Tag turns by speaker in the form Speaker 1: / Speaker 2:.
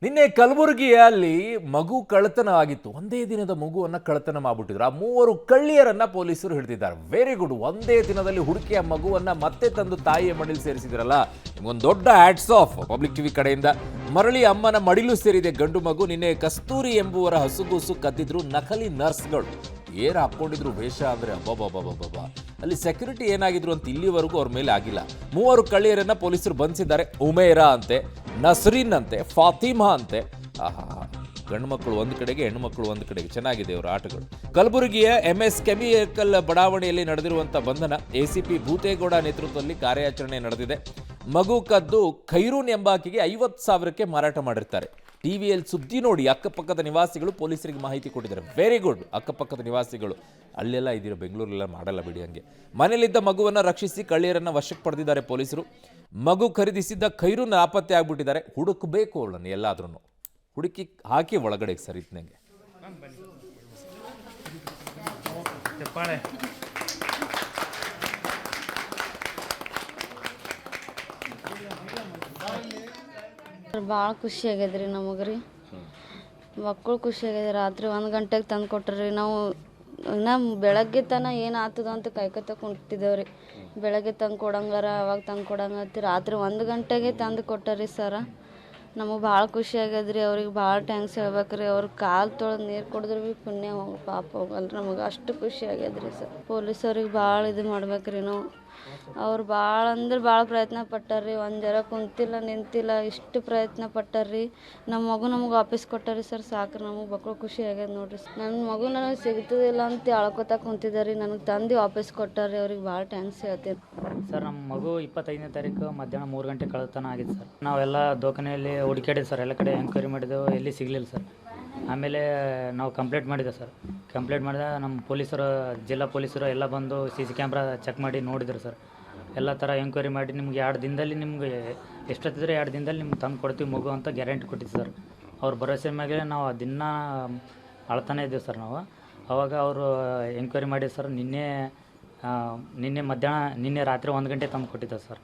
Speaker 1: ನಿನ್ನೆ ಕಲಬುರಗಿಯಲ್ಲಿ ಮಗು ಕಳ್ಳತನ ಆಗಿತ್ತು. ಒಂದೇ ದಿನದ ಮಗುವನ್ನ ಕಳ್ಳತನ ಮಾಡ್ಬಿಟ್ಟಿದ್ರು. ಆ ಮೂವರು ಕಳ್ಳಿಯರನ್ನ ಪೊಲೀಸರು ಹಿಡಿದಿದ್ದಾರೆ. Very good. ಒಂದೇ ದಿನದಲ್ಲಿ ಹುಡುಕಿಯ ಮಗುವನ್ನ ಮತ್ತೆ ತಂದು ತಾಯಿಯ ಮಡಿಲು ಸೇರಿಸಿದ್ರಲ್ಲ, ನಿಮ್ಗೊಂದು ದೊಡ್ಡ ಹ್ಯಾಟ್ಸ್ ಆಫ್ ಪಬ್ಲಿಕ್ ಟಿವಿ ಕಡೆಯಿಂದ. ಮರಳಿ ಅಮ್ಮನ ಮಡಿಲು ಸೇರಿದೆ ಗಂಡು ಮಗು. ನಿನ್ನೆ ಕಸ್ತೂರಿ ಎಂಬುವರ ಹಸುಗೂಸು ಕದ್ದಿದ್ರು ನಕಲಿ ನರ್ಸ್ಗಳು. ಏನ್ ಹಾಕೊಂಡಿದ್ರು ವೇಷ ಅಂದ್ರೆ ಅಬ್ಬಬ್ಬಬ್ಬಬ್ಬ. ಅಲ್ಲಿ ಸೆಕ್ಯೂರಿಟಿ ಏನಾಗಿದ್ರು ಅಂತ ಇಲ್ಲಿವರೆಗೂ ಅವ್ರ ಮೇಲೆ ಆಗಿಲ್ಲ. ಮೂವರು ಕಳ್ಳಿಯರನ್ನ ಪೊಲೀಸರು ಬಂಧಿಸಿದ್ದಾರೆ. ಉಮೇರಾ ಅಂತೆ, ನಸ್ರೀನ್ ಅಂತೆ, ಫಾತಿಮಾ ಅಂತೆ. ಗಂಡು ಮಕ್ಕಳು ಒಂದು ಕಡೆಗೆ, ಹೆಣ್ಣು ಮಕ್ಕಳು ಒಂದು ಕಡೆಗೆ. ಚೆನ್ನಾಗಿದೆ ಅವರ ಆಟಗಳು. ಕಲಬುರಗಿಯ MS ಕೆಮಿಕಲ್ ಬಡಾವಣೆಯಲ್ಲಿ ನಡೆದಿರುವಂಥ ಬಂಧನ. ACP ಭೂತೇಗೌಡ ನೇತೃತ್ವದಲ್ಲಿ ಕಾರ್ಯಾಚರಣೆ ನಡೆದಿದೆ. ಮಗು ಕದ್ದು ಖೈರೂನ್ ಎಂಬಾಕೆಗೆ 50,000ಕ್ಕೆ ಮಾರಾಟ ಮಾಡಿರ್ತಾರೆ. ಟಿವಿಯಲ್ಲಿ ಸುದ್ದಿ ನೋಡಿ ಅಕ್ಕಪಕ್ಕದ ನಿವಾಸಿಗಳು ಪೊಲೀಸರಿಗೆ ಮಾಹಿತಿ ಕೊಟ್ಟಿದ್ದಾರೆ. Very good. ಅಕ್ಕಪಕ್ಕದ ನಿವಾಸಿಗಳು ಅಲ್ಲೆಲ್ಲ ಇದ್ದೀರ, ಬೆಂಗಳೂರೆಲ್ಲ ಮಾಡಲ್ಲ ಬಿಡಿ. ಹಂಗೆ ಮನೆಯಲ್ಲಿದ್ದ ಮಗುವನ್ನು ರಕ್ಷಿಸಿ ಕಳ್ಳಿಯರನ್ನ ವಶಕ್ಕೆ ಪಡೆದಿದ್ದಾರೆ ಪೊಲೀಸರು. ಮಗು ಖರೀದಿಸಿದ್ದ ಖೈರೂನ್ ನಾಪತ್ತೆ ಆಗ್ಬಿಟ್ಟಿದ್ದಾರೆ. ಹುಡುಕಬೇಕು ಅವಳನ್ನು, ಎಲ್ಲಾದ್ರೂ ಹುಡುಕಿ ಹಾಕಿ ಒಳಗಡೆಗೆ ಸರಿತ್ನಂಗೆ.
Speaker 2: ಭಾಳ ಖುಷಿ ಆಗ್ಯದ್ರಿ ನಮಗೆ. ಮಕ್ಕಳು ಖುಷಿ ಆಗ್ಯದ. ರಾತ್ರಿ 1 ಗಂಟೆಗೆ ತಂದು ಕೊಟ್ರಿ. ನಾವು ಇನ್ನು ಬೆಳಗ್ಗೆ ತನಕ ಏನು ಆಗ್ತದ ಅಂತ ಕಾಯ್ಕೊತ ಕುಂತಿದ್ದೇವ್ರಿ. ಬೆಳಗ್ಗೆ ತಂದು ಕೊಡಂಗಾರ ಅವಾಗ ತಂದು ಕೊಡಂಗತ್ತಿ ರಾತ್ರಿ 1 ಗಂಟೆಗೆ ತಂದು ಕೊಟ್ಟರಿ ಸರ. ನಮಗೆ ಭಾಳ ಖುಷಿ ಆಗ್ಯದ್ರಿ. ಅವ್ರಿಗೆ ಭಾಳ ಥ್ಯಾಂಕ್ಸ್ ಹೇಳ್ಬೇಕ್ರಿ. ಅವ್ರ ಕಾಲು ತೊಳೆದು ನೀರು ಕುಡಿದ್ರೆ ಭೀ ಪುಣ್ಯ ಪಾಪ ಹೋಗಲ್ರಿ. ನಮಗೆ ಅಷ್ಟು ಖುಷಿ ಆಗ್ಯದ್ರಿ ಸರ್. ಪೊಲೀಸವ್ರಿಗೆ ಭಾಳ ಇದು ಮಾಡ್ಬೇಕ್ರಿ ನಾವು. ಅವ್ರು ಭಾಳ ಅಂದ್ರೆ ಭಾಳ ಪ್ರಯತ್ನ ಪಟ್ಟಾರ್ರಿ. ಒಂದು ಜರ ಕುಂತಿಲ್ಲ ನಿಂತಿಲ್ಲ, ಇಷ್ಟು ಪ್ರಯತ್ನ ಪಟ್ಟಾರ್ರಿ. ನಮ್ಮ ಮಗು ನಮಗೆ ವಾಪಸ್ ಕೊಟ್ಟಾರಿ ಸರ್. ಸಾಕ್ರಿ, ನಮಗೆ ಮಕ್ಕಳು ಖುಷಿ ಆಗ್ಯದ ನೋಡ್ರಿ. ನನ್ನ ಮಗು ನನಗೆ ಸಿಗ್ತದಿಲ್ಲ ಅಂತ ಅಳ್ಕೊತಾ ಕುಂತಿದ್ದಾರೆ. ನನಗೆ ತಂದು ವಾಪಸ್ ಕೊಟ್ಟಾರ್ರಿ. ಅವ್ರಿಗೆ ಭಾಳ ಥ್ಯಾಂಕ್ಸ್ ಹೇಳ್ತೀನಿ
Speaker 3: ಸರ್. ನಮ್ಮ ಮಗು 25ನೇ ತಾರೀಕು ಮಧ್ಯಾಹ್ನ 3 ಗಂಟೆ ಕಳ್ಳತನ ಆಗಿದೆ ಸರ್. ನಾವೆಲ್ಲ ದೋಖಾನೆಯಲ್ಲಿ ಹುಡುಕಾಡಿದ್ವಿ ಸರ್. ಎಲ್ಲ ಕಡೆ ಎಂಕ್ವೈರಿ ಮಾಡಿದೆವು, ಎಲ್ಲಿ ಸಿಗಲಿಲ್ಲ ಸರ್. ಆಮೇಲೆ ನಾವು ಕಂಪ್ಲೇಂಟ್ ಮಾಡಿದೆ ಸರ್. ಕಂಪ್ಲೇಂಟ್ ಮಾಡಿದ ನಮ್ಮ ಪೊಲೀಸರು, ಜಿಲ್ಲಾ ಪೊಲೀಸರು ಎಲ್ಲ ಬಂದು CC ಕ್ಯಾಮ್ರಾ ಚೆಕ್ ಮಾಡಿ ನೋಡಿದ್ರು ಸರ್. ಎಲ್ಲ ಥರ ಎಂಕ್ವೈರಿ ಮಾಡಿ ನಿಮ್ಗೆ 2 ದಿನದಲ್ಲಿ ನಿಮ್ಗೆ ಎಷ್ಟೊತ್ತಿದ್ರೆ 2 ದಿನದಲ್ಲಿ ನಿಮ್ಗೆ ತಂದು ಕೊಡ್ತೀವಿ ಮಗು ಅಂತ ಗ್ಯಾರಂಟಿ ಕೊಟ್ಟಿದ್ದು ಸರ್. ಅವ್ರ ಭರವಸೆ ಮೇಲೆ ನಾವು ದಿನ ಅಳ್ತಾನೆ ಇದ್ದೀವಿ ಸರ್ ನಾವು. ಅವಾಗ ಅವರು ಎಂಕ್ವೈರಿ ಮಾಡಿ ಸರ್ ನಿನ್ನೆ ರಾತ್ರಿ 1 ಗಂಟೆ ತಂದು ಕೊಟ್ಟಿದ್ದಾರೆ ಸರ್.